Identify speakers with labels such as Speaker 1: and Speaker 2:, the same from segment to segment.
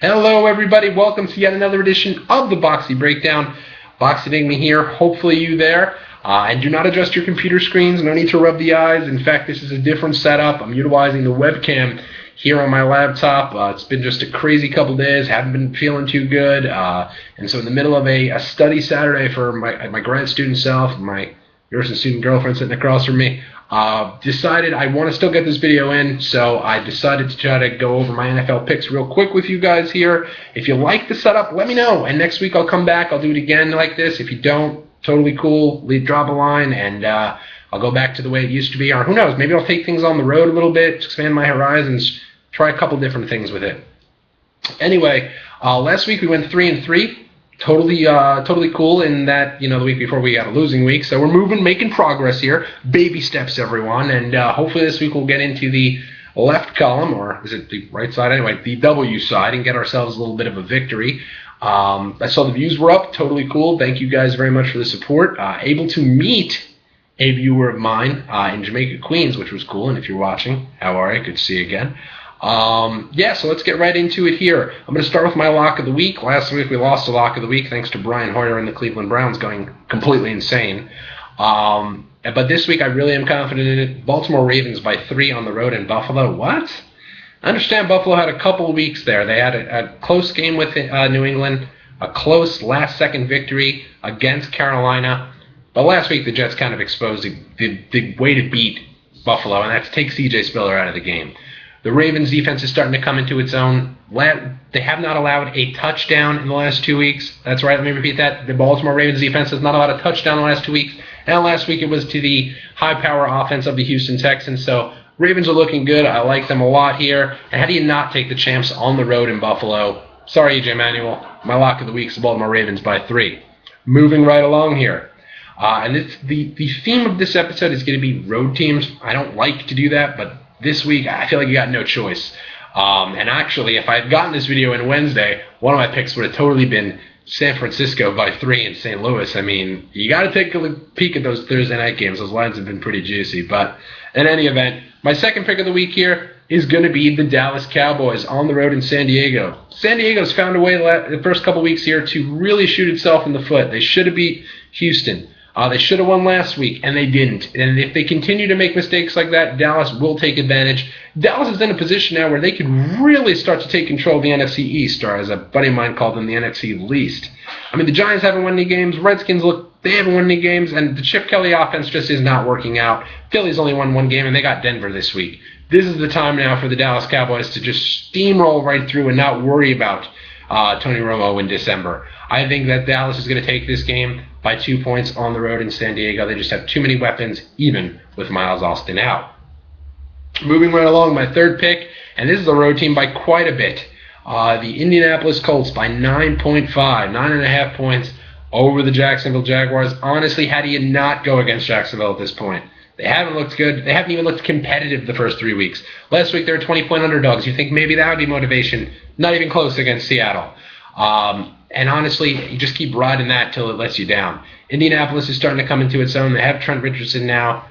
Speaker 1: Hello, everybody. Welcome to yet another edition of the Boxie Breakdown. Boxie Nigma here. Hopefully you there. And do not adjust your computer screens. No need to rub the eyes. In fact, this is a different setup. I'm utilizing the webcam here on my laptop. It's been just a crazy couple days. Haven't been feeling too good. And so in the middle of a study Saturday for my grad student self, my nursing student girlfriend sitting across from me, decided I want to still get this video in, so I decided to try to go over my NFL picks real quick with you guys here. If you like the setup, let me know, and next week I'll come back. I'll do it again like this. If you don't, totally cool. Drop a line, and I'll go back to the way it used to be, or who knows, maybe I'll take things on the road a little bit, expand my horizons, try a couple different things with it. Anyway, last week we went 3-3. Totally cool in that, the week before we had a losing week. So we're making progress here. Baby steps, everyone. And hopefully this week we'll get into the left column, or is it the right side? Anyway, the W side, and get ourselves a little bit of a victory. I saw the views were up. Totally cool. Thank you guys very much for the support. Able to meet a viewer of mine in Jamaica, Queens, which was cool. And if you're watching, how are you? Good to see you again. So let's get right into it here. I'm going to start with my lock of the week. Last week we lost a lock of the week thanks to Brian Hoyer and the Cleveland Browns going completely insane. But this week I really am confident in it. Baltimore Ravens by 3 on the road in Buffalo. What? I understand Buffalo had a couple of weeks there. They had a close game with New England, a close last-second victory against Carolina. But last week the Jets kind of exposed the way to beat Buffalo, and that's take C.J. Spiller out of the game. The Ravens' defense is starting to come into its own. They have not allowed a touchdown in the last 2 weeks. That's right, let me repeat that. The Baltimore Ravens' defense has not allowed a touchdown in the last 2 weeks. And last week it was to the high-power offense of the Houston Texans. So Ravens are looking good. I like them a lot here. And how do you not take the champs on the road in Buffalo? Sorry, EJ Manuel. My lock of the week is the Baltimore Ravens by 3. Moving right along here. And the theme of this episode is going to be road teams. I don't like to do that, but this week, I feel like you got no choice. And actually, if I had gotten this video in Wednesday, one of my picks would have totally been San Francisco by 3 in St. Louis. I mean, you got to take a peek at those Thursday night games. Those lines have been pretty juicy. But in any event, my second pick of the week here is going to be the Dallas Cowboys on the road in San Diego. San Diego's found a way the first couple weeks here to really shoot itself in the foot. They should have beat Houston. They should have won last week, and they didn't. And if they continue to make mistakes like that, Dallas will take advantage. Dallas is in a position now where they could really start to take control of the NFC East, or as a buddy of mine called them, the NFC least. I mean, the Giants haven't won any games. Redskins, they haven't won any games, and the Chip Kelly offense just is not working out. Philly's only won one game, and they got Denver this week. This is the time now for the Dallas Cowboys to just steamroll right through and not worry about Tony Romo in December. I think that Dallas is going to take this game by 2 points on the road in San Diego. They just have too many weapons, even with Miles Austin out. Moving right along, my third pick, and this is a road team by quite a bit. The Indianapolis Colts by 9.5 points over the Jacksonville Jaguars. Honestly, how do you not go against Jacksonville at this point? They haven't looked good. They haven't even looked competitive the first 3 weeks. Last week they were 20-point underdogs. You think maybe that would be motivation? Not even close against Seattle. And honestly, you just keep riding that till it lets you down. Indianapolis is starting to come into its own. They have Trent Richardson now,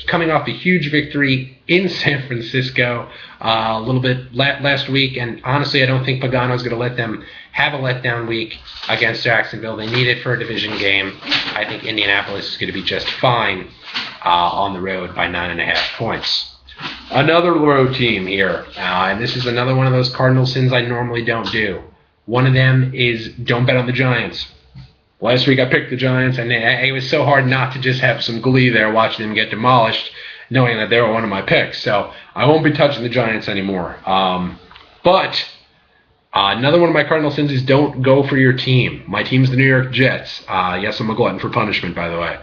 Speaker 1: coming off a huge victory in San Francisco a little bit last week. And honestly, I don't think Pagano's going to let them have a letdown week against Jacksonville. They need it for a division game. I think Indianapolis is going to be just fine on the road by 9.5 points. Another road team here, and this is another one of those cardinal sins I normally don't do. One of them is don't bet on the Giants. Last week I picked the Giants, and it was so hard not to just have some glee there watching them get demolished, knowing that they were one of my picks. So I won't be touching the Giants anymore. But another one of my cardinal sins is don't go for your team. My team's the New York Jets. Yes, I'm a glutton for punishment, by the way.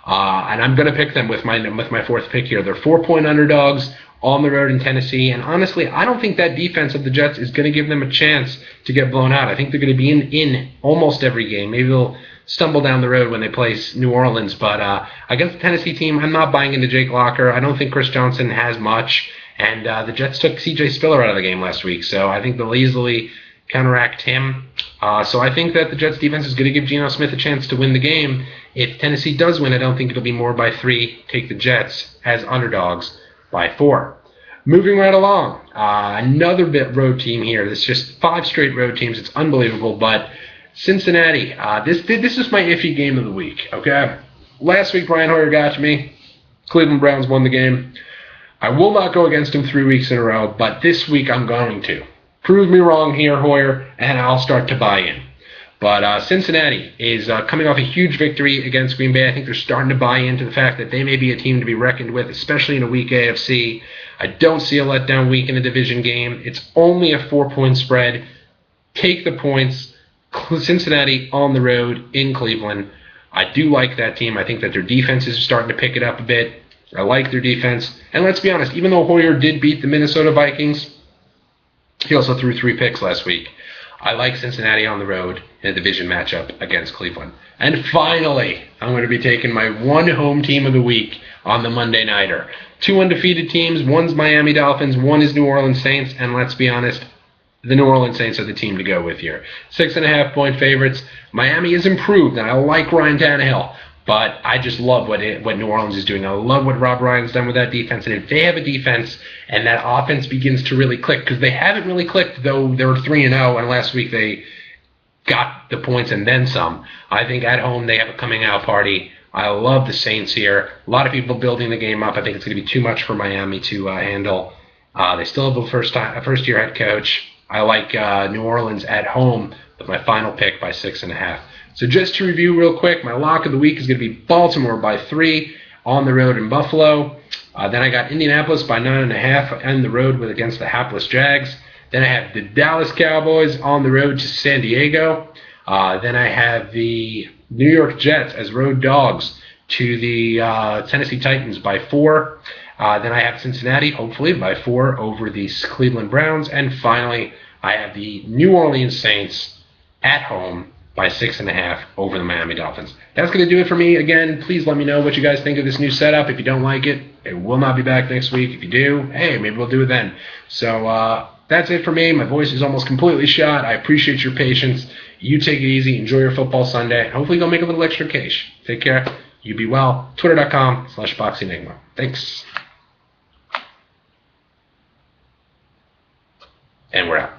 Speaker 1: And I'm going to pick them with my fourth pick here. They're 4-point underdogs on the road in Tennessee. And honestly, I don't think that defense of the Jets is going to give them a chance to get blown out. I think they're going to be in almost every game. Maybe they'll stumble down the road when they play New Orleans. But against the Tennessee team, I'm not buying into Jake Locker. I don't think Chris Johnson has much. And the Jets took C.J. Spiller out of the game last week. So I think they'll easily counteract him. So I think that the Jets defense is going to give Geno Smith a chance to win the game. If Tennessee does win, I don't think it'll be more by 3. Take the Jets as underdogs by 4. Moving right along, another bit road team here. This is just 5 straight road teams. It's unbelievable, but Cincinnati. This is my iffy game of the week. Okay, last week Brian Hoyer got to me. Cleveland Browns won the game. I will not go against him 3 weeks in a row, but this week I'm going to. Prove me wrong here, Hoyer, and I'll start to buy in. But Cincinnati is coming off a huge victory against Green Bay. I think they're starting to buy into the fact that they may be a team to be reckoned with, especially in a weak AFC. I don't see a letdown week in a division game. It's only a 4-point spread. Take the points. Cincinnati on the road in Cleveland. I do like that team. I think that their defense is starting to pick it up a bit. I like their defense. And let's be honest, even though Hoyer did beat the Minnesota Vikings, he also threw 3 picks last week. I like Cincinnati on the road in a division matchup against Cleveland. And finally, I'm going to be taking my one home team of the week on the Monday Nighter. 2 undefeated teams. One's Miami Dolphins. One is New Orleans Saints. And let's be honest, the New Orleans Saints are the team to go with here. 6.5-point favorites. Miami is improved, and I like Ryan Tannehill. But I just love what New Orleans is doing. I love what Rob Ryan's done with that defense. And if they have a defense and that offense begins to really click, because they haven't really clicked, though they were 3-0, and last week they got the points and then some. I think at home they have a coming-out party. I love the Saints here. A lot of people building the game up. I think it's going to be too much for Miami to handle. They still have a first-year head coach. I like New Orleans at home, but my final pick by 6.5. So just to review real quick, my lock of the week is going to be Baltimore by 3 on the road in Buffalo. Then I got Indianapolis by 9.5 on the road against the hapless Jags. Then I have the Dallas Cowboys on the road to San Diego. Then I have the New York Jets as road dogs to the Tennessee Titans by 4. Then I have Cincinnati, hopefully, by 4 over the Cleveland Browns. And finally, I have the New Orleans Saints at home by 6.5 over the Miami Dolphins. That's going to do it for me. Again, please let me know what you guys think of this new setup. If you don't like it, it will not be back next week. If you do, hey, maybe we'll do it then. So that's it for me. My voice is almost completely shot. I appreciate your patience. You take it easy. Enjoy your football Sunday. Hopefully go make a little extra cash. Take care. You be well. Twitter.com/Boxie Nigma. Thanks. And we're out.